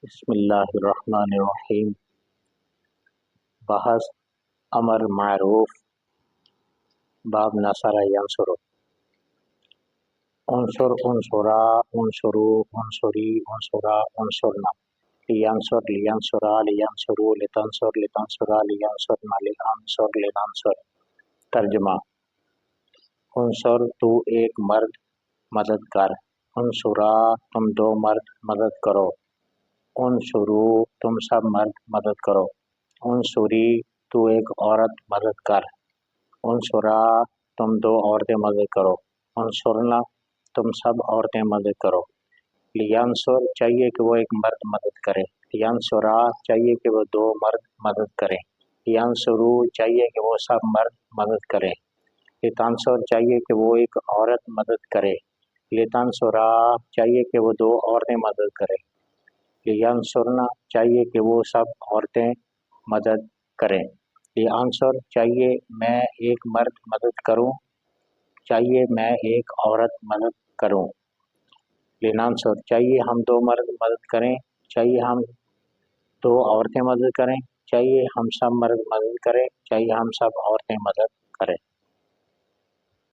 بسم اللہ الرحمن الرحیم۔ بحث امر معروف باب نصر ینصر۔ انصر انصرا انصرو انصری انصرا انصرنا لینصر لینصرا لینصرو لتنصر لتنصرا لینصرنا لننصر لننصر۔ ترجمہ: انصر تو ایک مرد مدد کر، انصرا تم دو مرد مدد کرو، انصرو تم سب مرد مدد کرو، انصری تو ایک عورت مدد کر، انصرا تم دو عورتیں مدد کرو، انصرنا تم سب عورتیں مدد کرو۔ لینصر چاہیے کہ وہ ایک مرد مدد کرے، لینصرا چاہیے کہ وہ دو مرد مدد کریں، لینصرو چاہیے کہ وہ سب مرد مدد کریں، لتنصر چاہیے کہ وہ ایک عورت مدد کرے، لتنصرا چاہیے کہ وہ دو عورتیں مدد کریں، لینصرنا چاہیے کہ وہ سب عورتیں مدد کریں، لینصر چاہیے میں ایک مرد مدد کروں، چاہیے میں ایک عورت مدد کروں، لننصر چاہیے ہم دو مرد مدد کریں، چاہیے ہم دو عورتیں مدد کریں، چاہیے ہم سب مرد مدد کریں، چاہیے ہم سب عورتیں مدد کریں۔